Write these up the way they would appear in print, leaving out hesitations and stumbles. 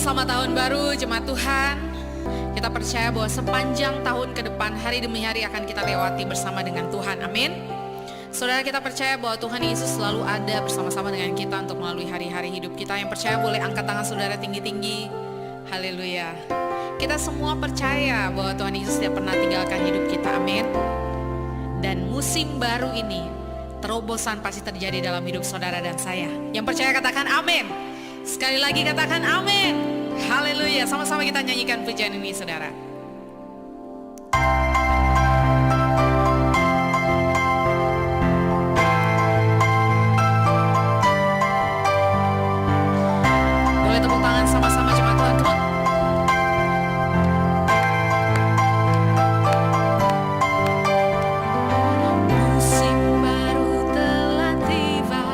Selamat tahun baru jemaat Tuhan. Kita percaya bahwa sepanjang tahun ke depan, hari demi hari akan kita lewati bersama dengan Tuhan. Amin. Saudara, kita percaya bahwa Tuhan Yesus selalu ada bersama-sama dengan kita untuk melalui hari-hari hidup kita. Yang percaya boleh angkat tangan saudara tinggi-tinggi. Haleluya. Kita semua percaya bahwa Tuhan Yesus tidak pernah tinggalkan hidup kita. Amin. Dan musim baru ini, terobosan pasti terjadi dalam hidup saudara dan saya. Yang percaya katakan amin. Sekali lagi katakan amin. Haleluya. Sama-sama kita nyanyikan pujian ini, saudara. Boleh tepuk tangan sama-sama jemaat Tuhan. Come on. Musim baru telah tiba,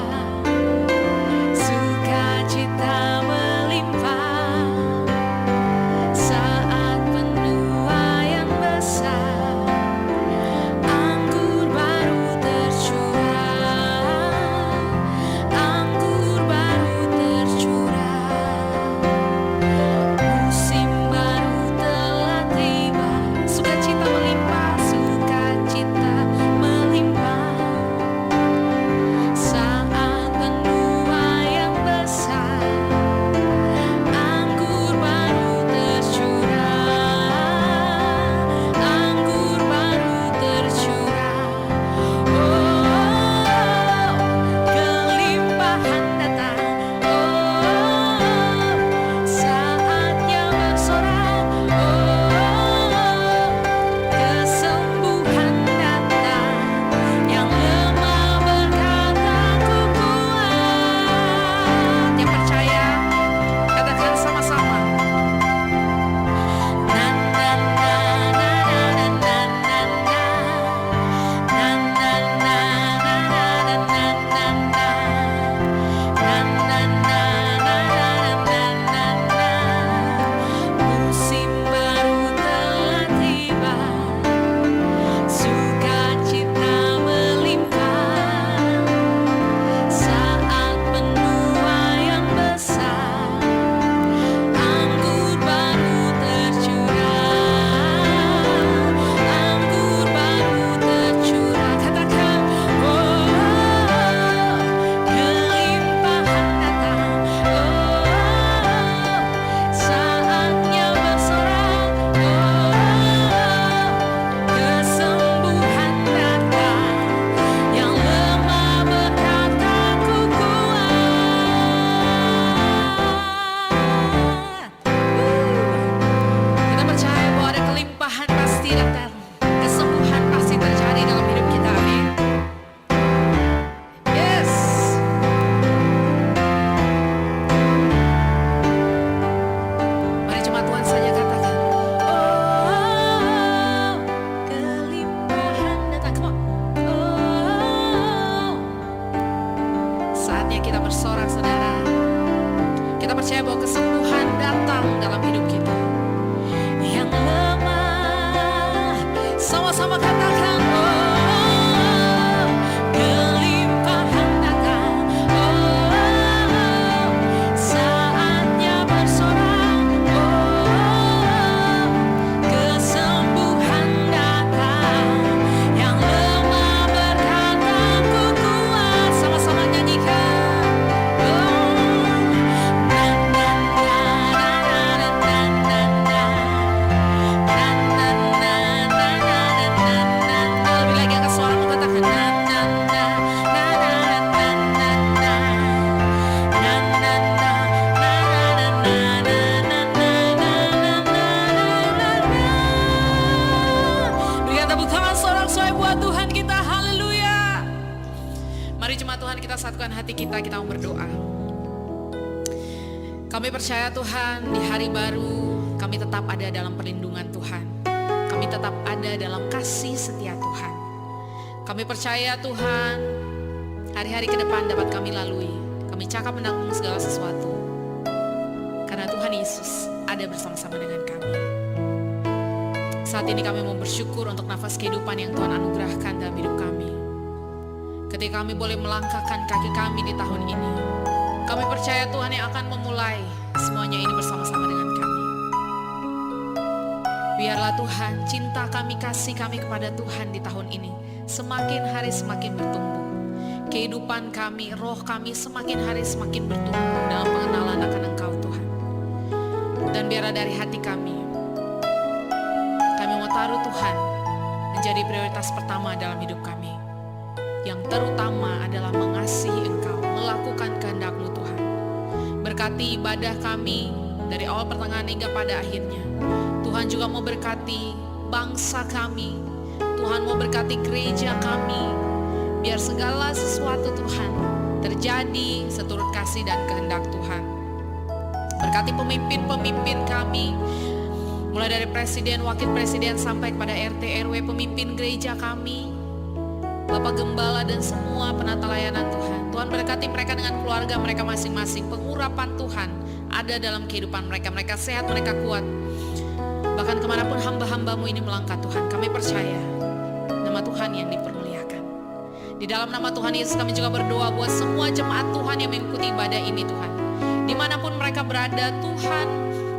sukacita melimpah, saat penuaian besar, anggur baru tercurah, anggur baru tercurah. Musim baru telah tiba, sukacita melimpah, sukacita melimpah, saat penuaian besar, anggur baru tercurah, anggur baru tercurah. Oh, kelimpahan datang. Oh, saatnya bersorak. Oh, kesembuhan datang. Yang lemah berkata ku kuat. Yang percaya katakan sama-sama. Na na na na na na na na. Na na na na na na na na. Na na na na na na na. Musim baru telah tiba, sukacita melimpah, saat penuaian besar, anggur baru tercurah, anggur baru tercurah. Katakan, oh, kelimpahan datang. Oh, saatnya bersorak. Oh, kesembuhan datang. Yang lemah berkata ku kuat. Kita percaya bahwa ada kelimpahan pasti datang, kesembuhan pasti terjadi dalam hidup kita. Amin. Yes. Mari jemaat Tuhan saja katakan, oh, kelimpahan datang. Come on. Oh, saatnya kita bersorak, saudara. Kita percaya bahwa kesembuhan datang dalam hidup kita. Yang lemah, sama-sama katakan, oh, kelimpahan datang. Oh, saatnya bersorak. Oh, kesembuhan datang. Yang lemah berkata ku kuat. Sama-sama nyanyikan. Oh, na na na na na na na. Na na na na na na na. Lebih lagi angkat suaramu katakan na na na na na na na na. Na na na na na na na na na. Berikan tepuk tangan sorak-sorai buat Tuhan kita. Haleluya. Mari jemaat Tuhan, kita satukan hati kita mau berdoa. Kami percaya Tuhan, di hari baru kami tetap ada dalam perlindungan Tuhan. Kami tetap ada dalam kasih setia Tuhan. Kami percaya Tuhan, hari-hari ke depan dapat kami lalui. Kami cakap menanggung segala sesuatu, karena Tuhan Yesus ada bersama-sama dengan kami. Saat ini kami mau bersyukur untuk nafas kehidupan yang Tuhan anugerahkan dalam hidup kami. Ketika kami boleh melangkahkan kaki kami di tahun ini, kami percaya Tuhan yang akan memulai semuanya ini bersama-sama dengan kami. Biarlah Tuhan, cinta kami, kasih kami kepada Tuhan di tahun ini semakin hari semakin bertumbuh. Kehidupan kami, roh kami semakin hari semakin bertumbuh dalam pengenalan akan Engkau Tuhan. Dan biarlah dari hati kami mau taruh Tuhan menjadi prioritas pertama dalam hidup kami. Yang terutama adalah mengasihi Engkau, melakukan kehendak-Mu Tuhan. Berkati ibadah kami dari awal pertengahan hingga pada akhirnya. Tuhan juga mau berkati bangsa kami. Tuhan mau berkati gereja kami. Biar segala sesuatu Tuhan terjadi seturut kasih dan kehendak Tuhan. Berkati pemimpin-pemimpin kami, mulai dari presiden, wakil presiden sampai kepada RT, RW, pemimpin gereja kami, Bapak Gembala dan semua penata layanan Tuhan. Tuhan berkati mereka dengan keluarga mereka masing-masing. Pengurapan Tuhan ada dalam kehidupan mereka. Mereka sehat, mereka kuat. Bahkan kemanapun hamba-hambamu ini melangkah Tuhan, kami percaya nama Tuhan yang dipermuliakan. Di dalam nama Tuhan Yesus kami juga berdoa buat semua jemaat Tuhan yang mengikuti ibadah ini Tuhan. Dimanapun mereka berada Tuhan,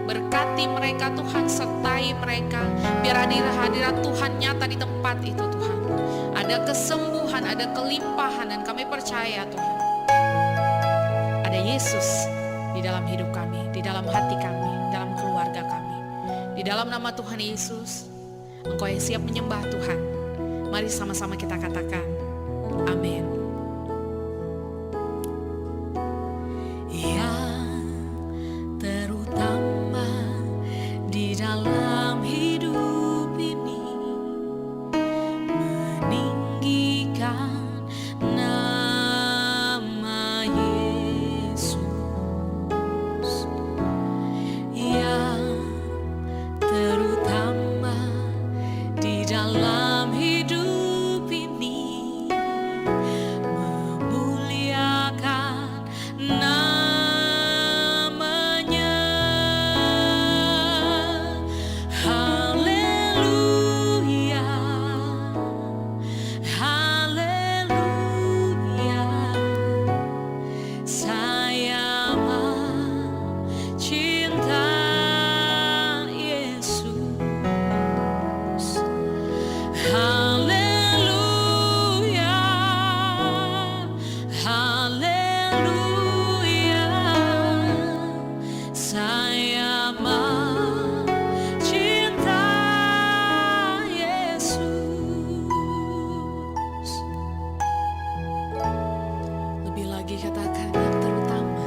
berkati mereka Tuhan, sertai mereka. Biar hadirat Tuhan nyata di tempat itu Tuhan. Ada kesembuhan, ada kelimpahan, dan kami percaya Tuhan, ada Yesus di dalam hidup kami, di dalam hati kami, dalam keluarga kami. Di dalam nama Tuhan Yesus, Engkau yang siap menyembah Tuhan. Mari sama-sama kita katakan, amin. Yang terutama di dalam hidup ini, meninggikan nama Yesus. Yang terutama di dalam hidup ini, memuliakan namanya. Haleluya, haleluya. Saya mencinta Yesus. Haleluya, haleluya. Saya mencinta Yesus. Lebih lagi katakan yang terutama,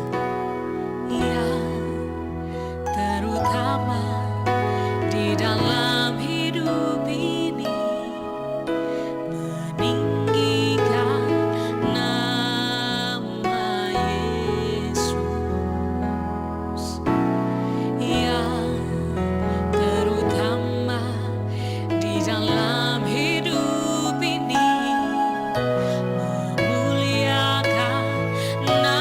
di dalam hidup ini, meninggikan nama Yesus. Yang terutama di dalam hidup ini, memuliakan nama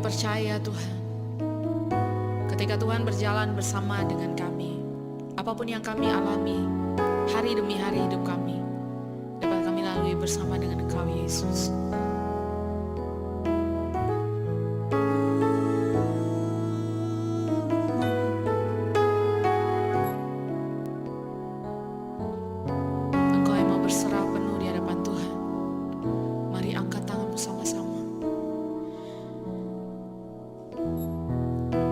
percaya Tuhan, ketika Tuhan berjalan bersama dengan kami, apapun yang kami alami, hari demi hari hidup kami, dapat kami lalui bersama dengan Engkau Yesus. Engkau yang mau berserah penuh di hadapan Tuhan, mari angkat tanganmu sama-sama.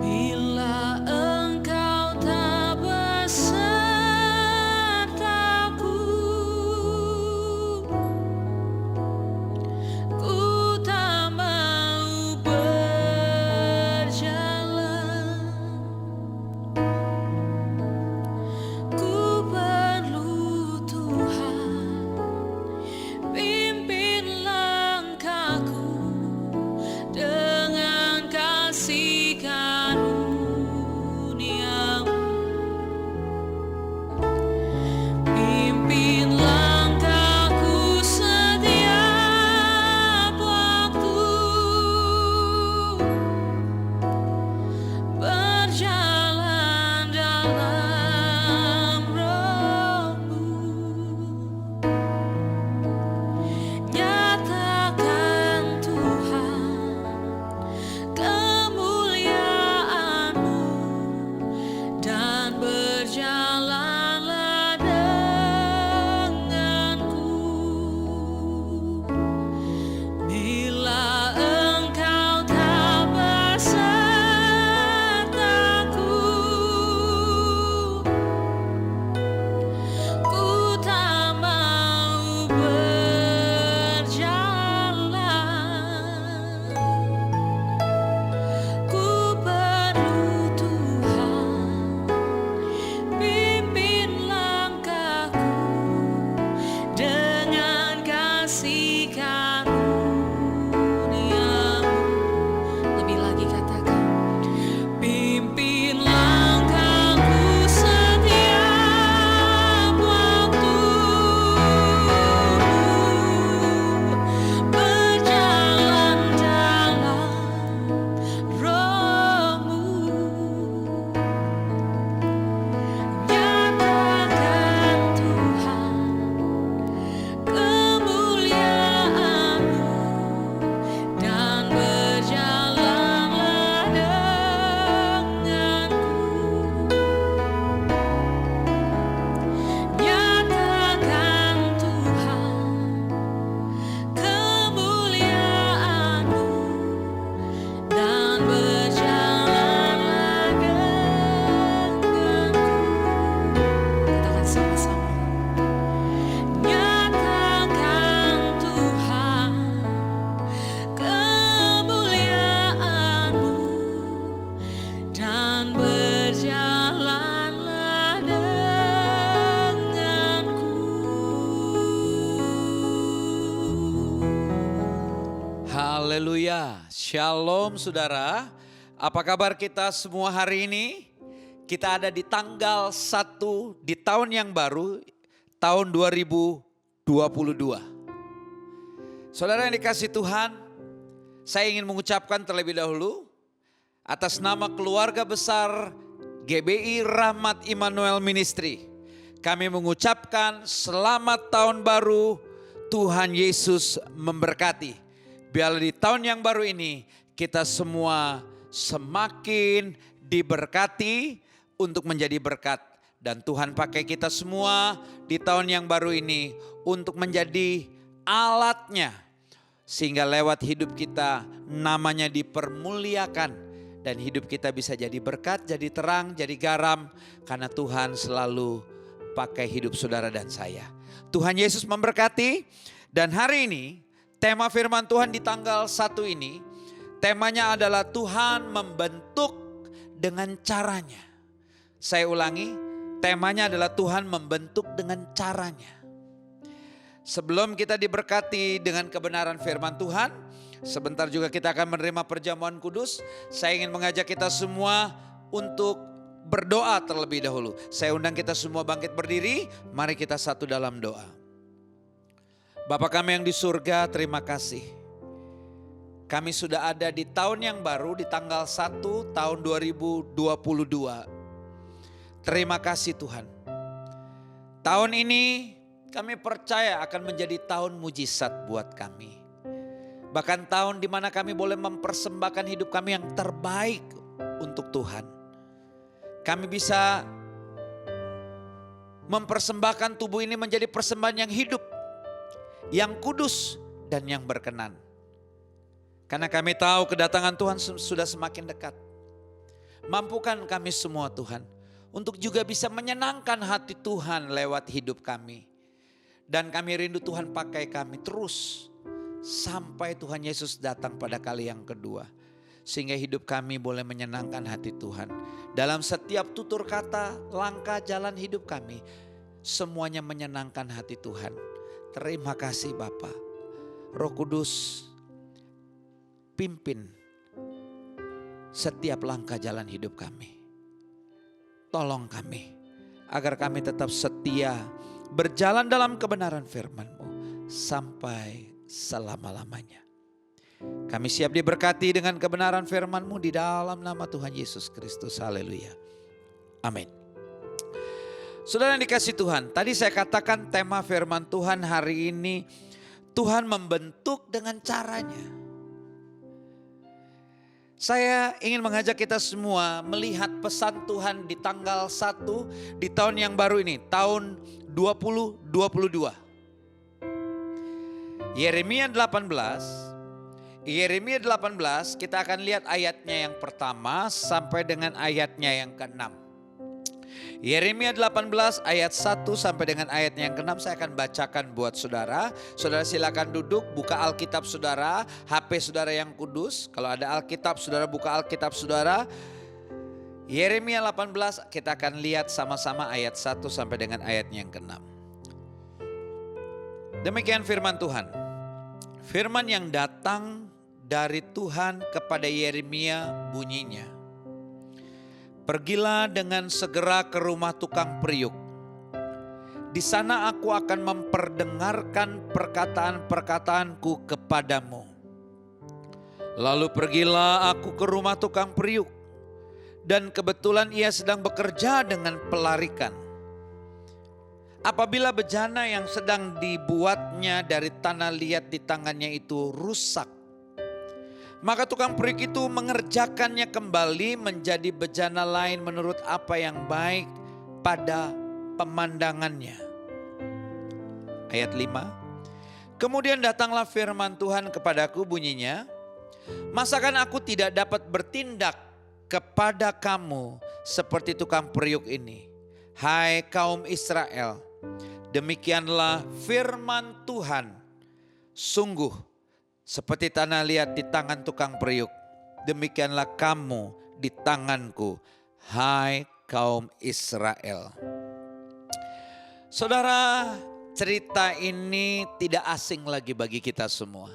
Bila Engkau tak besertaku, ku tak mau berjalan. Ku perlu Tuhan, pimpin langkahku dengan kasih karunia-Mu. Pimpin langkahku setiap waktu, berjalan dalam Roh-Mu. Nyatakan Tuhan kemuliaan-Mu, dan berjalanlah denganku. Bila Engkau tak besertaku, ku tak mau berjalan. Ku perlu Tuhan, pimpin langkahku dengan kasih karunia-Mu. Lebih lagi katakan, pimpin langkahku setiap waktu, berjalan dalam Roh-Mu. Nyatakan Tuhan kemuliaan-Mu, dan berjalanlah denganku. Nyatakan Tuhan kemuliaan-Mu, dan berjalanlah denganku. Katakan sama-sama. Nyatakan Tuhan kemuliaan-Mu, dan berjalanlah denganku. Haleluya, shalom saudara. Apa kabar kita semua hari ini? Kita ada di tanggal 1 di tahun yang baru, tahun 2022. Saudara yang dikasih Tuhan, saya ingin mengucapkan terlebih dahulu atas nama keluarga besar GBI Rahmat Immanuel Ministry. Kami mengucapkan selamat tahun baru, Tuhan Yesus memberkati. Biarlah di tahun yang baru ini kita semua semakin diberkati untuk menjadi berkat. Dan Tuhan pakai kita semua di tahun yang baru ini untuk menjadi alatnya. Sehingga lewat hidup kita namanya dipermuliakan. Dan hidup kita bisa jadi berkat, jadi terang, jadi garam. Karena Tuhan selalu pakai hidup saudara dan saya. Tuhan Yesus memberkati. Dan hari ini tema firman Tuhan di tanggal 1 ini, temanya adalah Tuhan membentuk dengan caranya. Saya ulangi, temanya adalah Tuhan membentuk dengan caranya. Sebelum kita diberkati dengan kebenaran firman Tuhan, sebentar juga kita akan menerima perjamuan kudus. Saya ingin mengajak kita semua untuk berdoa terlebih dahulu. Saya undang kita semua bangkit berdiri, mari kita satu dalam doa. Bapa kami yang di surga, terima kasih. Kami sudah ada di tahun yang baru di tanggal 1 tahun 2022. Terima kasih Tuhan. Tahun ini kami percaya akan menjadi tahun mujizat buat kami. Bahkan tahun di mana kami boleh mempersembahkan hidup kami yang terbaik untuk Tuhan. Kami bisa mempersembahkan tubuh ini menjadi persembahan yang hidup, yang kudus dan yang berkenan. Karena kami tahu kedatangan Tuhan sudah semakin dekat. Mampukan kami semua Tuhan untuk juga bisa menyenangkan hati Tuhan lewat hidup kami. Dan kami rindu Tuhan pakai kami terus sampai Tuhan Yesus datang pada kali yang kedua. Sehingga hidup kami boleh menyenangkan hati Tuhan. Dalam setiap tutur kata, langkah jalan hidup kami, semuanya menyenangkan hati Tuhan. Terima kasih Bapa. Roh Kudus, pimpin setiap langkah jalan hidup kami. Tolong kami agar kami tetap setia berjalan dalam kebenaran firman-Mu sampai selama-lamanya. Kami siap diberkati dengan kebenaran firman-Mu di dalam nama Tuhan Yesus Kristus. Haleluya. Amin. Saudara yang dikasihi Tuhan, tadi saya katakan tema firman Tuhan hari ini, Tuhan membentuk dengan caranya. Saya ingin mengajak kita semua melihat pesan Tuhan di tanggal 1 di tahun yang baru ini, tahun 2022. Yeremia 18 kita akan lihat ayatnya yang pertama sampai dengan ayatnya yang ke-6. Yeremia 18 ayat 1 sampai dengan ayatnya yang ke-6 saya akan bacakan buat saudara. Saudara silakan duduk, buka Alkitab saudara, HP saudara yang kudus. Kalau ada Alkitab saudara buka Alkitab saudara. Yeremia 18 kita akan lihat sama-sama ayat 1 sampai dengan ayatnya yang ke-6. Demikian firman Tuhan. Firman yang datang dari Tuhan kepada Yeremia bunyinya. Pergilah dengan segera ke rumah tukang periuk. Di sana aku akan memperdengarkan perkataan-perkataanku kepadamu. Lalu pergilah aku ke rumah tukang periuk. Dan kebetulan ia sedang bekerja dengan pelarikan. Apabila bejana yang sedang dibuatnya dari tanah liat di tangannya itu rusak, maka tukang periuk itu mengerjakannya kembali menjadi bejana lain menurut apa yang baik pada pemandangannya. Ayat 5. Kemudian datanglah firman Tuhan kepadaku bunyinya, masakan aku tidak dapat bertindak kepada kamu seperti tukang periuk ini, hai kaum Israel. Demikianlah firman Tuhan, sungguh seperti tanah liat di tangan tukang periuk, demikianlah kamu di tanganku, hai kaum Israel. Saudara, cerita ini tidak asing lagi bagi kita semua.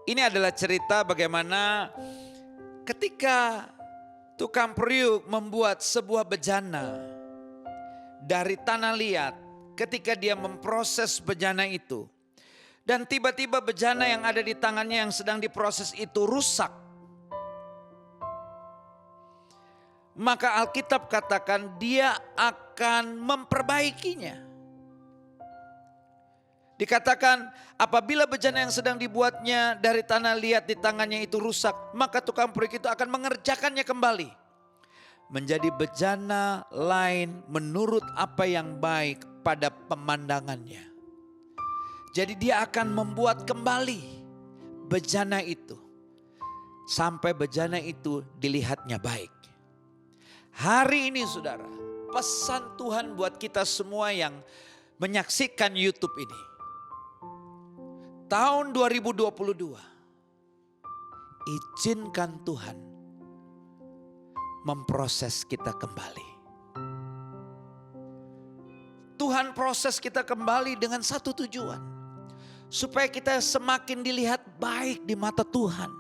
Ini adalah cerita bagaimana ketika tukang periuk membuat sebuah bejana dari tanah liat, ketika dia memproses bejana itu, dan tiba-tiba bejana yang ada di tangannya yang sedang diproses itu rusak. Maka Alkitab katakan dia akan memperbaikinya. Dikatakan apabila bejana yang sedang dibuatnya dari tanah liat di tangannya itu rusak, maka tukang periuk itu akan mengerjakannya kembali. Menjadi bejana lain menurut apa yang baik pada pemandangannya. Jadi dia akan membuat kembali bejana itu. Sampai bejana itu dilihatnya baik. Hari ini saudara, pesan Tuhan buat kita semua yang menyaksikan YouTube ini. Tahun 2022, izinkan Tuhan memproses kita kembali. Tuhan proses kita kembali dengan satu tujuan. Supaya kita semakin dilihat baik di mata Tuhan.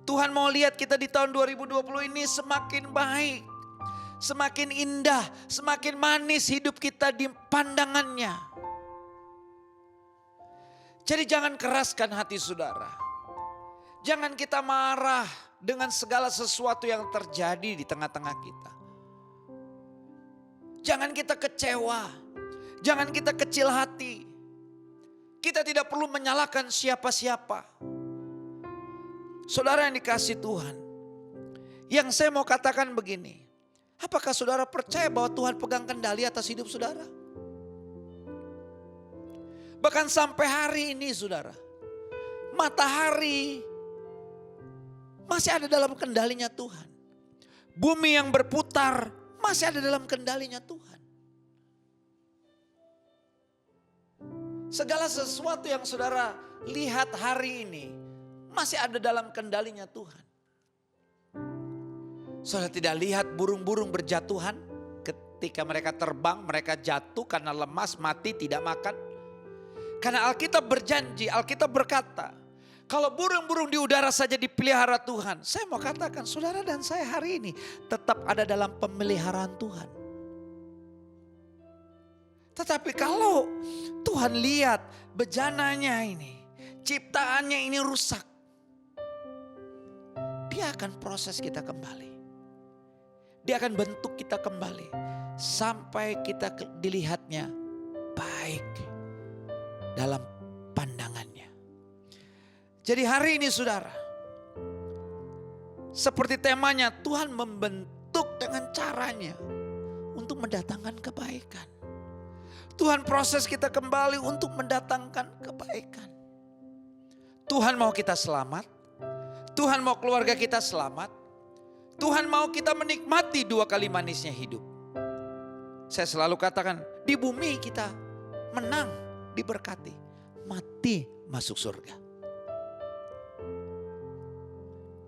Tuhan mau lihat kita di tahun 2020 ini semakin baik. Semakin indah, semakin manis hidup kita di pandangannya. Jadi jangan keraskan hati saudara. Jangan kita marah dengan segala sesuatu yang terjadi di tengah-tengah kita. Jangan kita kecewa. Jangan kita kecil hati. Kita tidak perlu menyalahkan siapa-siapa. Saudara yang dikasihi Tuhan. Yang saya mau katakan begini. Apakah saudara percaya bahwa Tuhan pegang kendali atas hidup saudara? Bahkan sampai hari ini saudara. Matahari masih ada dalam kendalinya Tuhan. Bumi yang berputar masih ada dalam kendalinya Tuhan. Segala sesuatu yang saudara lihat hari ini masih ada dalam kendalinya Tuhan. Saudara tidak lihat burung-burung berjatuhan ketika mereka terbang, mereka jatuh karena lemas, mati, tidak makan. Karena Alkitab berjanji, Alkitab berkata, kalau burung-burung di udara saja dipelihara Tuhan. Saya mau katakan saudara dan saya hari ini tetap ada dalam pemeliharaan Tuhan. Tetapi kalau Tuhan lihat bejananya ini, ciptaannya ini rusak. Dia akan proses kita kembali. Dia akan bentuk kita kembali. Sampai kita dilihatnya baik dalam pandangannya. Jadi hari ini saudara, seperti temanya Tuhan membentuk dengan caranya untuk mendatangkan kebaikan. Tuhan proses kita kembali untuk mendatangkan kebaikan. Tuhan mau kita selamat. Tuhan mau keluarga kita selamat. Tuhan mau kita menikmati 2 kali manisnya hidup. Saya selalu katakan di bumi kita menang, diberkati. Mati masuk surga.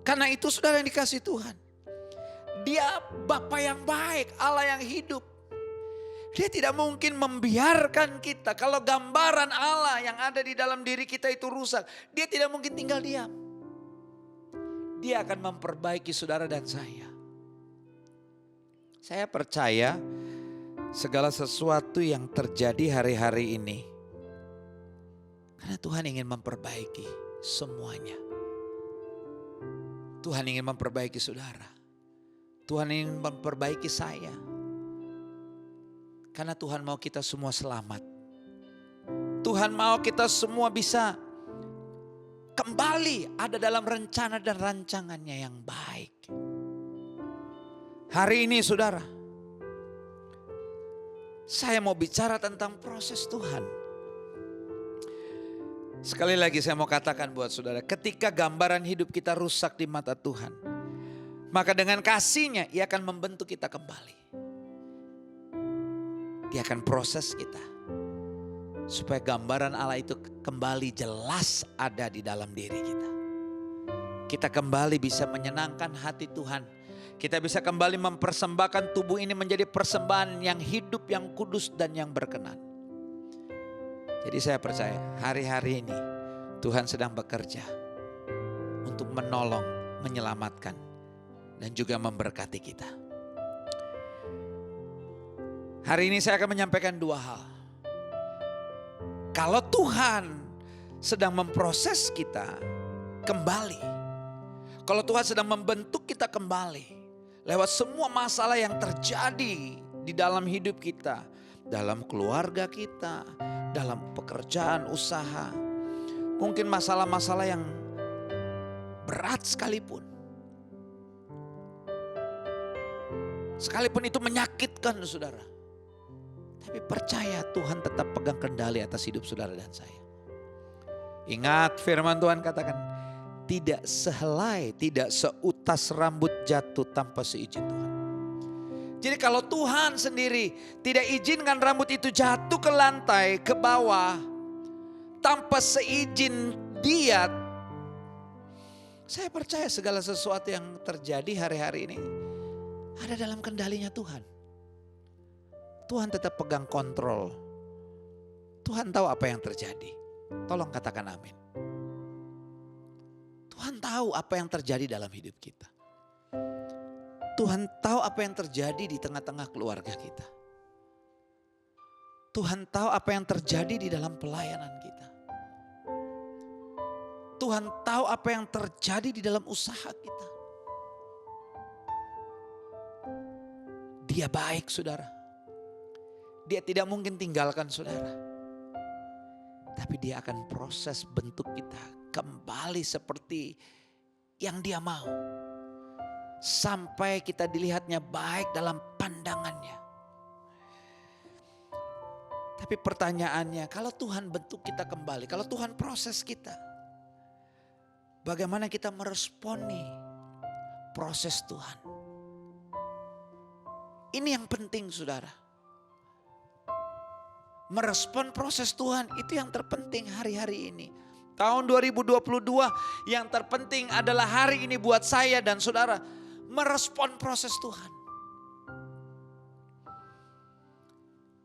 Karena itu saudara yang dikasihi Tuhan. Dia Bapa yang baik, Allah yang hidup. Dia tidak mungkin membiarkan kita. Kalau gambaran Allah yang ada di dalam diri kita itu rusak, dia tidak mungkin tinggal diam. Dia akan memperbaiki saudara dan saya. Saya percaya segala sesuatu yang terjadi hari-hari ini, karena Tuhan ingin memperbaiki semuanya. Tuhan ingin memperbaiki saudara. Tuhan ingin memperbaiki saya. Karena Tuhan mau kita semua selamat. Tuhan mau kita semua bisa kembali ada dalam rencana dan rancangannya yang baik. Hari ini saudara, saya mau bicara tentang proses Tuhan. Sekali lagi saya mau katakan buat saudara, ketika gambaran hidup kita rusak di mata Tuhan, maka dengan kasih-Nya Ia akan membentuk kita kembali. Dia akan proses kita supaya gambaran Allah itu kembali jelas ada di dalam diri kita. Kita kembali bisa menyenangkan hati Tuhan. Kita bisa kembali mempersembahkan tubuh ini menjadi persembahan yang hidup, yang kudus dan yang berkenan. Jadi saya percaya hari-hari ini Tuhan sedang bekerja untuk menolong, menyelamatkan dan juga memberkati kita. Hari ini saya akan menyampaikan 2 hal. Kalau Tuhan sedang memproses kita kembali. Kalau Tuhan sedang membentuk kita kembali. Lewat semua masalah yang terjadi di dalam hidup kita. Dalam keluarga kita. Dalam pekerjaan, usaha. Mungkin masalah-masalah yang berat sekalipun. Sekalipun itu menyakitkan saudara. Tapi percaya Tuhan tetap pegang kendali atas hidup saudara dan saya. Ingat firman Tuhan katakan, tidak sehelai, tidak seutas rambut jatuh tanpa seizin Tuhan. Jadi kalau Tuhan sendiri tidak izinkan rambut itu jatuh ke lantai, ke bawah, tanpa seizin Dia, saya percaya segala sesuatu yang terjadi hari-hari ini ada dalam kendalinya Tuhan. Tuhan tetap pegang kontrol. Tuhan tahu apa yang terjadi. Tolong katakan amin. Tuhan tahu apa yang terjadi dalam hidup kita. Tuhan tahu apa yang terjadi di tengah-tengah keluarga kita. Tuhan tahu apa yang terjadi di dalam pelayanan kita. Tuhan tahu apa yang terjadi di dalam usaha kita. Dia baik, saudara. Dia tidak mungkin tinggalkan saudara. Tapi dia akan proses bentuk kita kembali seperti yang dia mau. Sampai kita dilihatnya baik dalam pandangannya. Tapi pertanyaannya, kalau Tuhan bentuk kita kembali, kalau Tuhan proses kita, bagaimana kita meresponi proses Tuhan? Ini yang penting, saudara. Merespon proses Tuhan itu yang terpenting hari-hari ini. Tahun 2022 yang terpenting adalah hari ini buat saya dan saudara. Merespon proses Tuhan.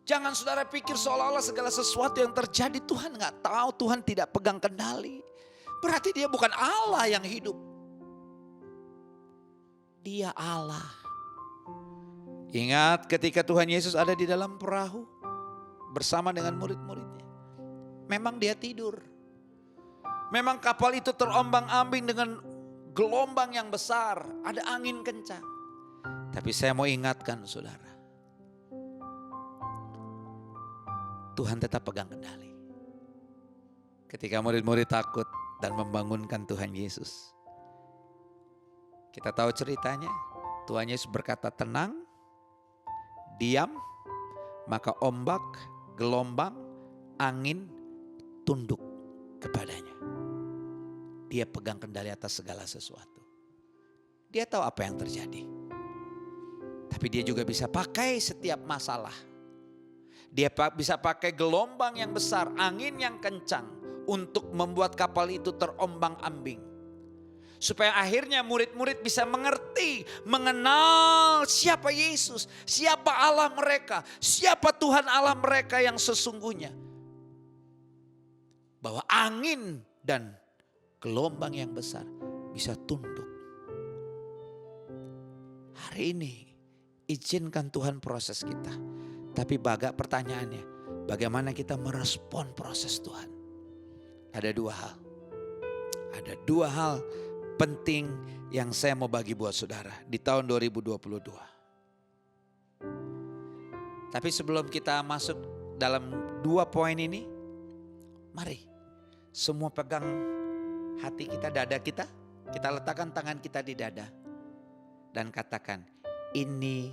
Jangan saudara pikir seolah-olah segala sesuatu yang terjadi Tuhan gak tahu, Tuhan tidak pegang kendali. Berarti dia bukan Allah yang hidup. Dia Allah. Ingat ketika Tuhan Yesus ada di dalam perahu bersama dengan murid-muridnya. Memang dia tidur. Memang kapal itu terombang-ambing dengan gelombang yang besar. Ada angin kencang. Tapi saya mau ingatkan saudara. Tuhan tetap pegang kendali. Ketika murid-murid takut dan membangunkan Tuhan Yesus. Kita tahu ceritanya. Tuhan Yesus berkata tenang, diam, maka ombak, gelombang, angin tunduk kepadanya. Dia pegang kendali atas segala sesuatu. Dia tahu apa yang terjadi. Tapi dia juga bisa pakai setiap masalah. Dia bisa pakai gelombang yang besar, angin yang kencang untuk membuat kapal itu terombang-ambing. Supaya akhirnya murid-murid bisa mengerti, mengenal siapa Yesus, siapa Allah mereka, siapa Tuhan Allah mereka yang sesungguhnya. Bahwa angin dan gelombang yang besar bisa tunduk. Hari ini izinkan Tuhan proses kita. Tapi pertanyaannya, bagaimana kita merespon proses Tuhan? Ada dua hal. Ada dua hal penting yang saya mau bagi buat saudara di tahun 2022. Tapi sebelum kita masuk dalam dua poin ini, mari semua pegang hati kita, dada kita. Kita letakkan tangan kita di dada. Dan katakan, ini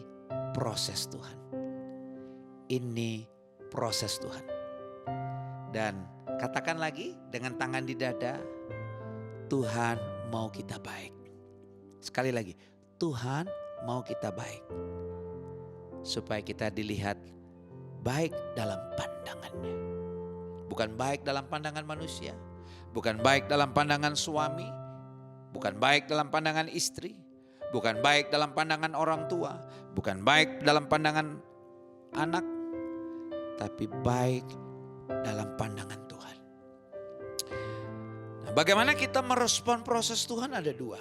proses Tuhan. Ini proses Tuhan. Dan katakan lagi dengan tangan di dada, Tuhan mau kita baik. Sekali lagi, Tuhan mau kita baik. Supaya kita dilihat baik dalam pandangannya. Bukan baik dalam pandangan manusia. Bukan baik dalam pandangan suami. Bukan baik dalam pandangan istri. Bukan baik dalam pandangan orang tua. Bukan baik dalam pandangan anak. Tapi baik dalam pandangan Tuhan. Nah, bagaimana kita merespon proses Tuhan ada dua.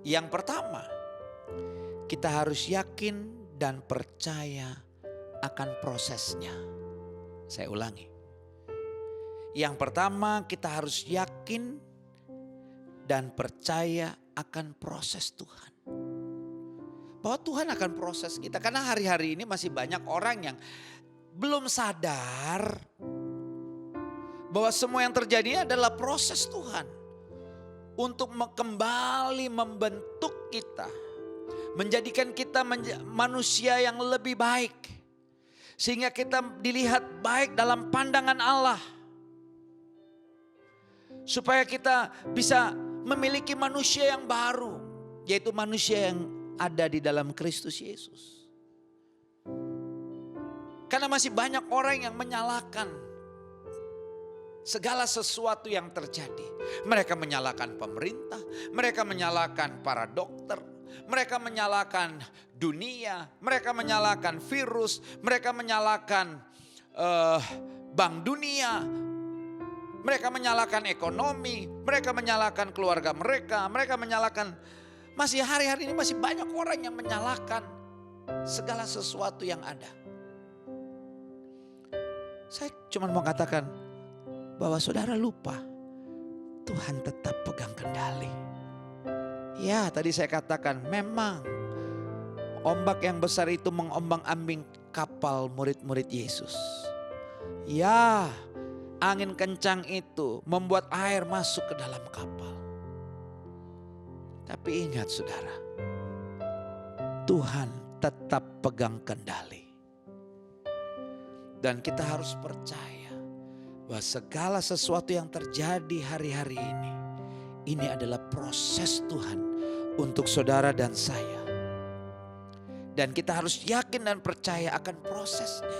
Yang pertama, kita harus yakin dan percaya akan prosesnya. Saya ulangi. Yang pertama, kita harus yakin dan percaya akan proses Tuhan. Bahwa Tuhan akan proses kita. Karena hari-hari ini masih banyak orang yang belum sadar bahwa semua yang terjadi adalah proses Tuhan. Untuk kembali membentuk kita. Menjadikan kita manusia yang lebih baik. Sehingga kita dilihat baik dalam pandangan Allah. Supaya kita bisa memiliki manusia yang baru. Yaitu manusia yang ada di dalam Kristus Yesus. Karena masih banyak orang yang menyalahkan segala sesuatu yang terjadi. Mereka menyalahkan pemerintah, mereka menyalahkan para dokter, mereka menyalahkan dunia, mereka menyalahkan virus, mereka menyalahkan bank dunia, mereka menyalahkan ekonomi, mereka menyalahkan keluarga mereka menyalahkan, masih hari-hari ini masih banyak orang yang menyalahkan segala sesuatu yang ada. Saya cuma mau katakan bahwa saudara lupa Tuhan tetap pegang kendali. Ya, tadi saya katakan memang ombak yang besar itu mengombang-ambing kapal murid-murid Yesus. Ya, angin kencang itu membuat air masuk ke dalam kapal. Tapi ingat saudara, Tuhan tetap pegang kendali. Dan kita harus percaya bahwa segala sesuatu yang terjadi hari-hari ini adalah proses Tuhan untuk saudara dan saya. Dan kita harus yakin dan percaya akan prosesnya.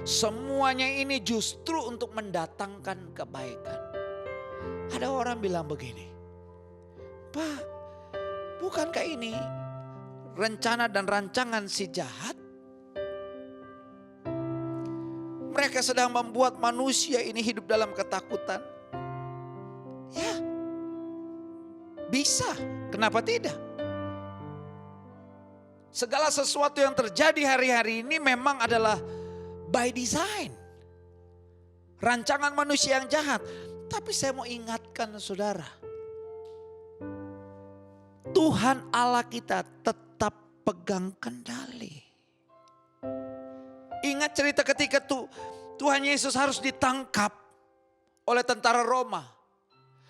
Semuanya ini justru untuk mendatangkan kebaikan. Ada orang bilang begini, Pak, bukankah ini rencana dan rancangan si jahat? Mereka sedang membuat manusia ini hidup dalam ketakutan. Ya, bisa. Kenapa tidak? Segala sesuatu yang terjadi hari-hari ini memang adalah by design. Rancangan manusia yang jahat. Tapi saya mau ingatkan saudara, Tuhan Allah kita tetap pegang kendali. Ingat cerita ketika Tuhan Yesus harus ditangkap oleh tentara Roma.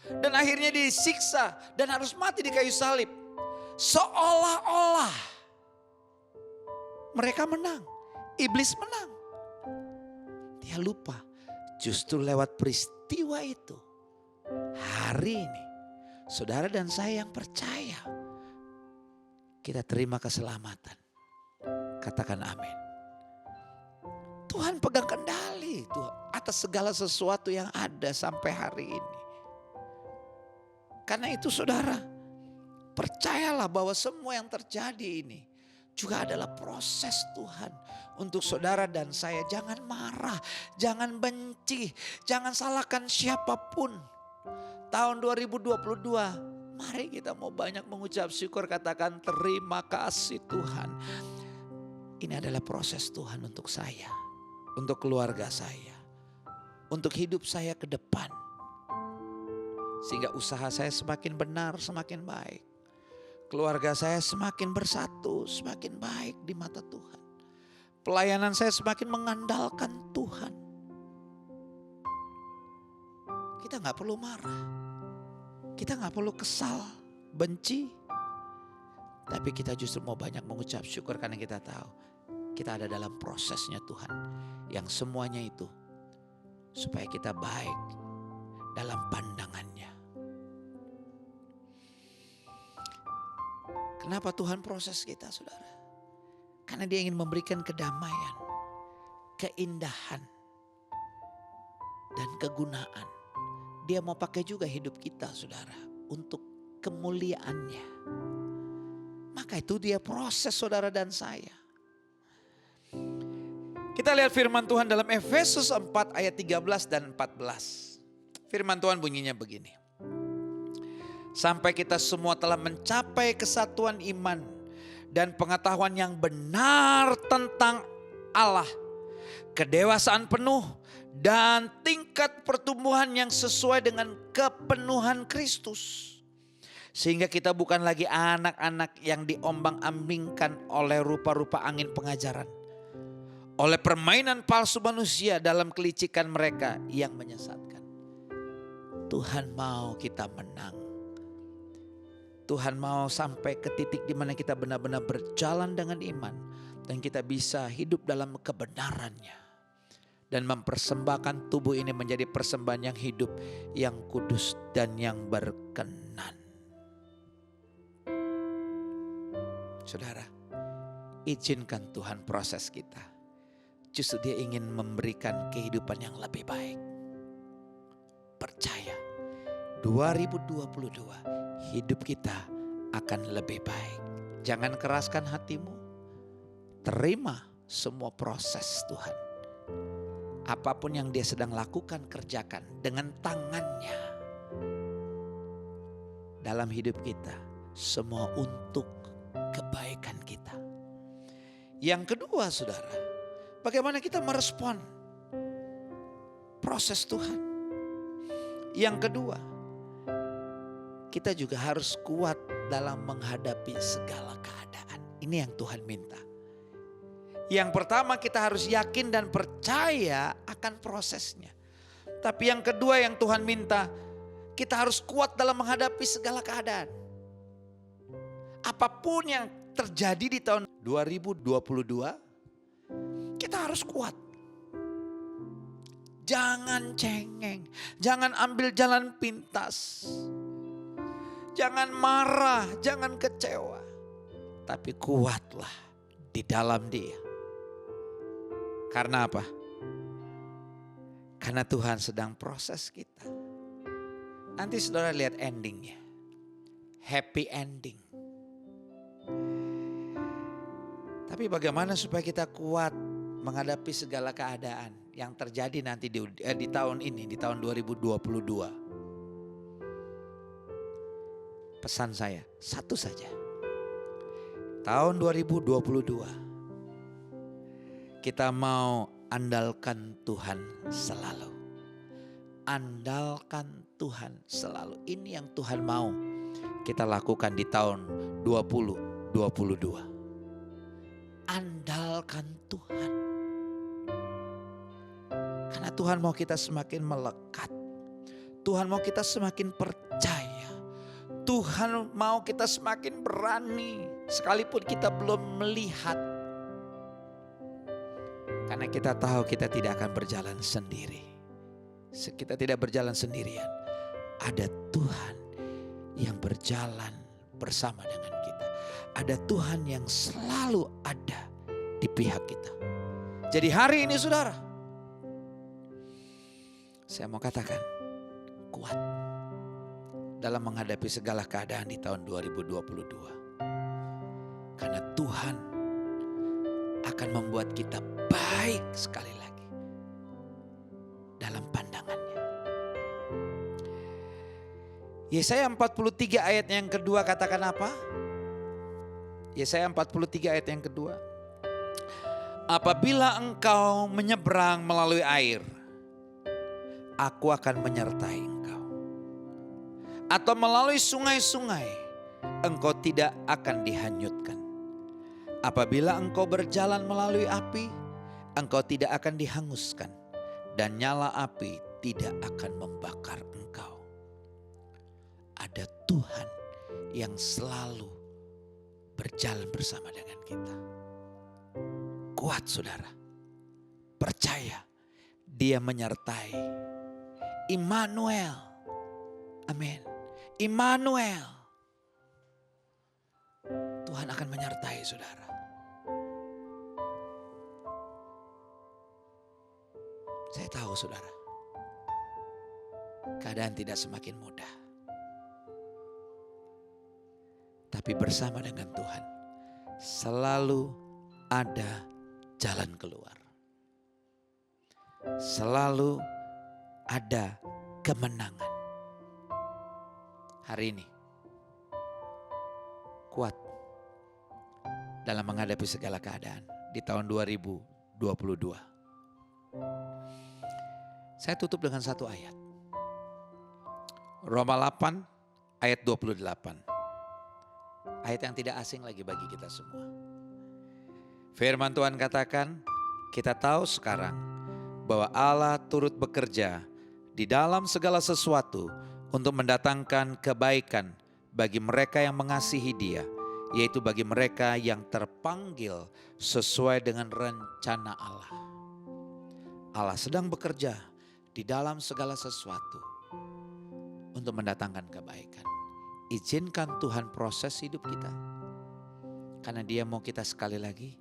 Dan akhirnya disiksa dan harus mati di kayu salib. Seolah-olah mereka menang, iblis menang. Dia lupa, justru lewat peristiwa itu, hari ini saudara dan saya yang percaya, kita terima keselamatan. Katakan amin. Tuhan pegang kendali Tuhan atas segala sesuatu yang ada sampai hari ini. Karena itu saudara, percayalah bahwa semua yang terjadi ini juga adalah proses Tuhan untuk saudara dan saya. Jangan marah, jangan benci, jangan salahkan siapapun. Tahun 2022, mari kita mau banyak mengucap syukur, katakan terima kasih Tuhan. Ini adalah proses Tuhan untuk saya, untuk keluarga saya, untuk hidup saya ke depan. Sehingga usaha saya semakin benar, semakin baik. Keluarga saya semakin bersatu, semakin baik di mata Tuhan. Pelayanan saya semakin mengandalkan Tuhan. Kita gak perlu marah. Kita gak perlu kesal, benci. Tapi kita justru mau banyak mengucap syukur karena kita tahu kita ada dalam prosesnya Tuhan. Yang semuanya itu supaya kita baik dalam pandangannya. Kenapa Tuhan proses kita saudara? Karena dia ingin memberikan kedamaian, keindahan, dan kegunaan. Dia mau pakai juga hidup kita saudara untuk kemuliaannya. Maka itu dia proses saudara dan saya. Kita lihat firman Tuhan dalam Efesus 4 ayat 13 dan 14. Firman Tuhan bunyinya begini. Sampai kita semua telah mencapai kesatuan iman dan pengetahuan yang benar tentang Allah. Kedewasaan penuh dan tingkat pertumbuhan yang sesuai dengan kepenuhan Kristus. Sehingga kita bukan lagi anak-anak yang diombang-ambingkan oleh rupa-rupa angin pengajaran. Oleh permainan palsu manusia dalam kelicikan mereka yang menyesatkan. Tuhan mau kita menang. Tuhan mau sampai ke titik di mana kita benar-benar berjalan dengan iman. Dan kita bisa hidup dalam kebenarannya. Dan mempersembahkan tubuh ini menjadi persembahan yang hidup, yang kudus dan yang berkenan. Saudara, izinkan Tuhan proses kita. Justru dia ingin memberikan kehidupan yang lebih baik. Percaya, 2022 hidup kita akan lebih baik. Jangan keraskan hatimu. Terima semua proses Tuhan. Apapun yang dia sedang lakukan, kerjakan dengan tangannya. Dalam hidup kita, semua untuk kebaikan kita. Yang kedua saudara, bagaimana kita merespon proses Tuhan. Yang kedua, kita juga harus kuat dalam menghadapi segala keadaan. Ini yang Tuhan minta. Yang pertama, kita harus yakin dan percaya akan prosesnya. Tapi yang kedua yang Tuhan minta, kita harus kuat dalam menghadapi segala keadaan. Apapun yang terjadi di tahun 2022, kita harus kuat. Jangan cengeng, jangan ambil jalan pintas. Jangan marah, jangan kecewa. Tapi kuatlah di dalam Dia. Karena apa? Karena Tuhan sedang proses kita. Nanti saudara lihat endingnya. Happy ending. Tapi bagaimana supaya kita kuat menghadapi segala keadaan yang terjadi nanti di tahun ini, di tahun 2022. Pesan saya, satu saja. Tahun 2022. Kita mau andalkan Tuhan selalu. Andalkan Tuhan selalu. Ini yang Tuhan mau kita lakukan di tahun 2022. Andalkan Tuhan. Karena Tuhan mau kita semakin melekat. Tuhan mau kita semakin percaya. Tuhan mau kita semakin berani. Sekalipun kita belum melihat. Karena kita tahu kita tidak akan berjalan sendiri. Kita tidak berjalan sendirian. Ada Tuhan yang berjalan bersama dengan kita. Ada Tuhan yang selalu ada di pihak kita. Jadi hari ini saudara, saya mau katakan kuat dalam menghadapi segala keadaan di tahun 2022. Karena Tuhan akan membuat kita baik sekali lagi dalam pandangannya. Yesaya 43 ayat yang kedua katakan apa? Yesaya 43 ayat yang kedua. Apabila engkau menyeberang melalui air, aku akan menyertai engkau. Atau melalui sungai-sungai, engkau tidak akan dihanyutkan. Apabila engkau berjalan melalui api, engkau tidak akan dihanguskan. Dan nyala api tidak akan membakar engkau. Ada Tuhan yang selalu berjalan bersama dengan kita. Kuat saudara. Percaya Dia menyertai. Immanuel. Amin. Immanuel. Tuhan akan menyertai saudara. Saya tahu saudara, keadaan tidak semakin mudah. Tapi bersama dengan Tuhan, selalu ada jalan keluar. Selalu ada kemenangan. Hari ini, kuat dalam menghadapi segala keadaan di tahun 2022. Saya tutup dengan satu ayat. Roma 8 ayat 28. Ayat yang tidak asing lagi bagi kita semua. Firman Tuhan katakan, kita tahu sekarang bahwa Allah turut bekerja di dalam segala sesuatu untuk mendatangkan kebaikan bagi mereka yang mengasihi Dia, yaitu bagi mereka yang terpanggil sesuai dengan rencana Allah. Allah sedang bekerja di dalam segala sesuatu untuk mendatangkan kebaikan. Izinkan Tuhan proses hidup kita. Karena Dia mau kita sekali lagi,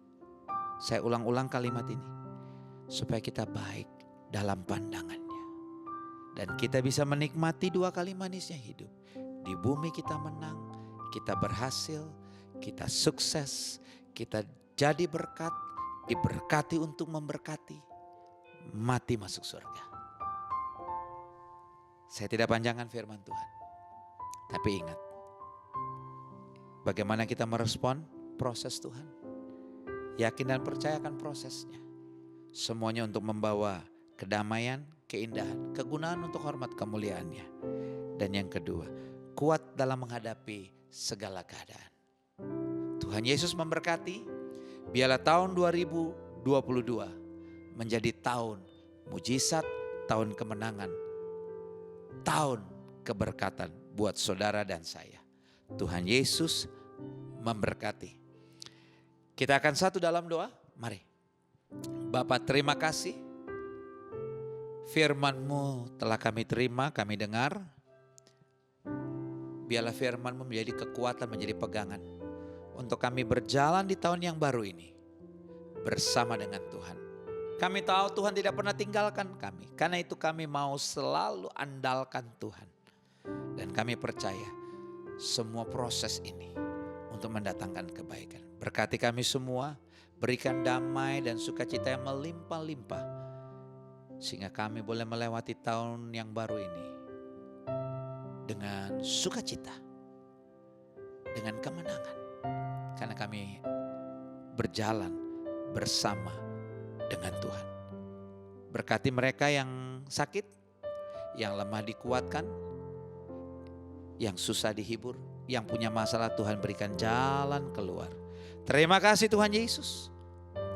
saya ulang-ulang kalimat ini, supaya kita baik dalam pandangannya. Dan kita bisa menikmati dua kali manisnya hidup. Di bumi kita menang, kita berhasil, kita sukses, kita jadi berkat, diberkati untuk memberkati, mati masuk surga. Saya tidak panjangkan firman Tuhan. Tapi ingat, bagaimana kita merespon proses Tuhan. Yakin dan percaya akan prosesnya. Semuanya untuk membawa kedamaian, keindahan, kegunaan untuk hormat kemuliaannya. Dan yang kedua, kuat dalam menghadapi segala keadaan. Tuhan Yesus memberkati. Biarlah tahun 2022 menjadi tahun mujizat, tahun kemenangan, tahun keberkatan buat saudara dan saya. Tuhan Yesus memberkati. Kita akan satu dalam doa. Mari. Bapa, terima kasih. Firman-Mu telah kami terima, kami dengar. Biarlah firman-Mu menjadi kekuatan, menjadi pegangan untuk kami berjalan di tahun yang baru ini bersama dengan Tuhan. Kami tahu Tuhan tidak pernah tinggalkan kami. Karena itu kami mau selalu andalkan Tuhan. Dan kami percaya semua proses ini untuk mendatangkan kebaikan. Berkati kami semua, berikan damai dan sukacita yang melimpah-limpah. Sehingga kami boleh melewati tahun yang baru ini dengan sukacita, dengan kemenangan. Karena kami berjalan bersama dengan Tuhan. Berkati mereka yang sakit, yang lemah dikuatkan, yang susah dihibur, yang punya masalah Tuhan berikan jalan keluar. Terima kasih Tuhan Yesus.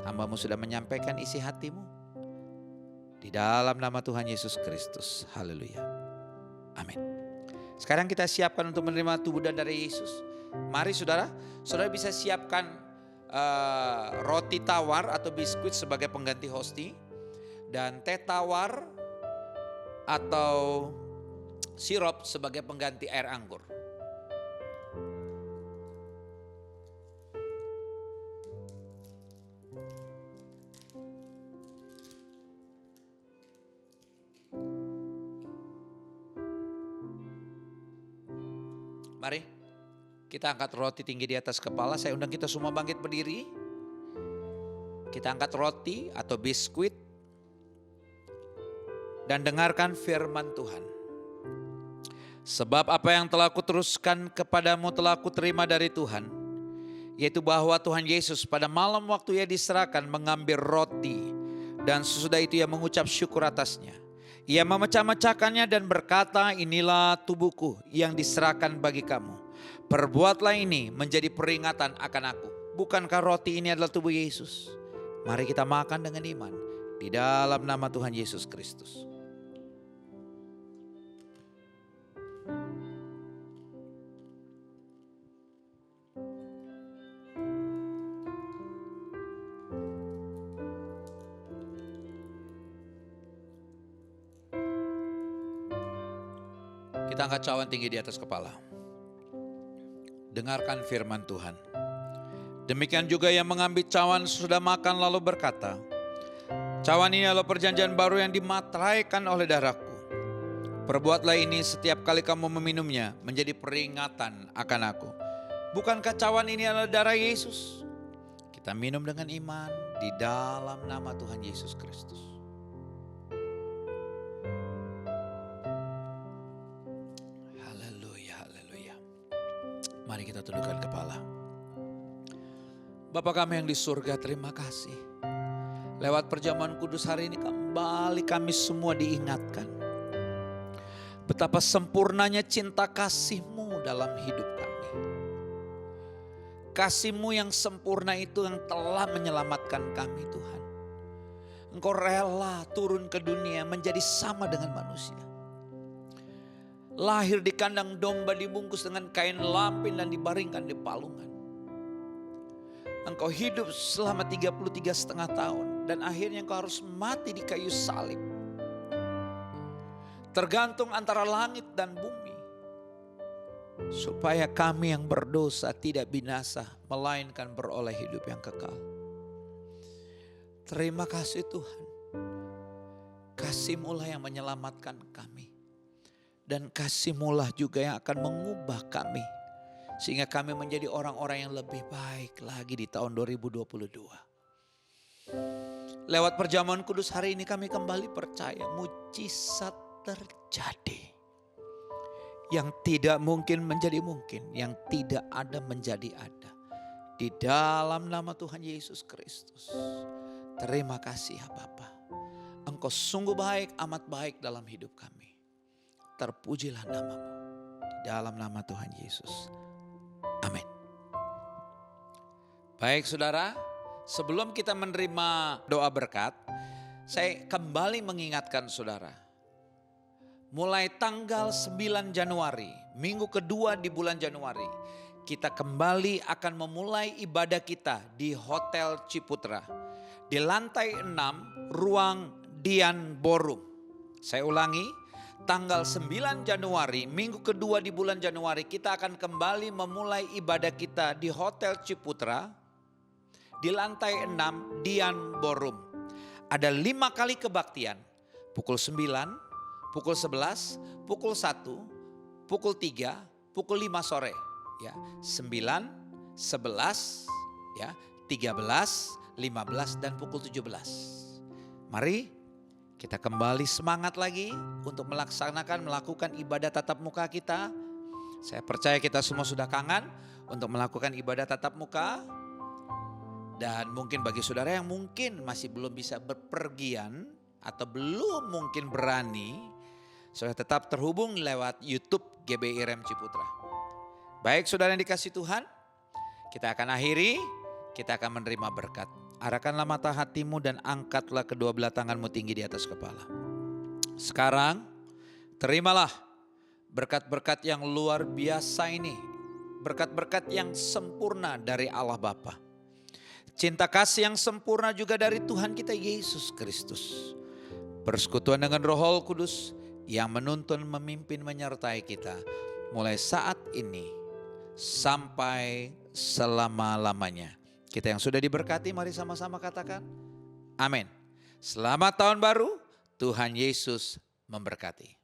Hamba-Mu sudah menyampaikan isi hati-Mu. Di dalam nama Tuhan Yesus Kristus. Haleluya. Amin. Sekarang kita siapkan untuk menerima tubuh dan darah Yesus. Mari saudara bisa siapkan roti tawar atau biskuit sebagai pengganti hosti. Dan teh tawar atau sirup sebagai pengganti air anggur. Mari kita angkat roti tinggi di atas kepala. Saya undang kita semua bangkit berdiri. Kita angkat roti atau biskuit dan dengarkan firman Tuhan. Sebab apa yang telah kuteruskan kepadamu telah kuterima dari Tuhan, yaitu bahwa Tuhan Yesus pada malam waktu Ia diserahkan mengambil roti, dan sesudah itu Ia mengucap syukur atasnya. Ia memecah-mecahkannya dan berkata, inilah tubuhku yang diserahkan bagi kamu. Perbuatlah ini menjadi peringatan akan aku. Bukankah roti ini adalah tubuh Yesus? Mari kita makan dengan iman di dalam nama Tuhan Yesus Kristus. Kita angkat cawan tinggi di atas kepala. Dengarkan firman Tuhan. Demikian juga yang mengambil cawan sesudah makan lalu berkata, cawan ini adalah perjanjian baru yang dimateraikan oleh darahku. Perbuatlah ini setiap kali kamu meminumnya menjadi peringatan akan aku. Bukankah cawan ini adalah darah Yesus? Kita minum dengan iman di dalam nama Tuhan Yesus Kristus. Mari kita tundukkan kepala. Bapa kami yang di surga, terima kasih. Lewat perjamuan kudus hari ini kembali kami semua diingatkan betapa sempurnanya cinta kasih-Mu dalam hidup kami. Kasih-Mu yang sempurna itu yang telah menyelamatkan kami Tuhan. Engkau rela turun ke dunia menjadi sama dengan manusia. Lahir di kandang domba, dibungkus dengan kain lampin dan dibaringkan di palungan. Engkau hidup selama 33,5 tahun dan akhirnya engkau harus mati di kayu salib. Tergantung antara langit dan bumi. Supaya kami yang berdosa tidak binasa, melainkan beroleh hidup yang kekal. Terima kasih Tuhan. Kasih-Mu lah yang menyelamatkan kami. Dan kasih-Mu lah juga yang akan mengubah kami. Sehingga kami menjadi orang-orang yang lebih baik lagi di tahun 2022. Lewat perjamuan kudus hari ini kami kembali percaya mujizat terjadi. Yang tidak mungkin menjadi mungkin. Yang tidak ada menjadi ada. Di dalam nama Tuhan Yesus Kristus. Terima kasih ya Bapa. Engkau sungguh baik, amat baik dalam hidup kami. Terpujilah nama-Mu. Di dalam nama Tuhan Yesus. Amin. Baik saudara, sebelum kita menerima doa berkat, saya kembali mengingatkan saudara. Mulai tanggal 9 Januari, minggu kedua di bulan Januari, kita kembali akan memulai ibadah kita di Hotel Ciputra. Di lantai 6, ruang Dian Ballroom. Saya ulangi, tanggal 9 Januari, minggu kedua di bulan Januari, kita akan kembali memulai ibadah kita di Hotel Ciputra. Di lantai 6 Dian Ballroom. Ada 5 kali kebaktian. Pukul 9, pukul 11, pukul 1, pukul 3, pukul 5 sore. Ya, 9, 11, ya, 13, 15 dan pukul 17. Mari kita kembali semangat lagi untuk melakukan ibadah tatap muka kita. Saya percaya kita semua sudah kangen untuk melakukan ibadah tatap muka. Dan mungkin bagi saudara yang mungkin masih belum bisa berpergian atau belum mungkin berani, saudara tetap terhubung lewat YouTube GBI Rem Ciputra. Baik saudara yang dikasih Tuhan, kita akan akhiri, kita akan menerima berkat. Arahkanlah mata hatimu dan angkatlah kedua belah tanganmu tinggi di atas kepala. Sekarang terimalah berkat-berkat yang luar biasa ini. Berkat-berkat yang sempurna dari Allah Bapa. Cinta kasih yang sempurna juga dari Tuhan kita Yesus Kristus. Persekutuan dengan Roh Kudus yang menuntun, memimpin, menyertai kita. Mulai saat ini sampai selama-lamanya. Kita yang sudah diberkati, mari sama-sama katakan amin. Selamat tahun baru, Tuhan Yesus memberkati.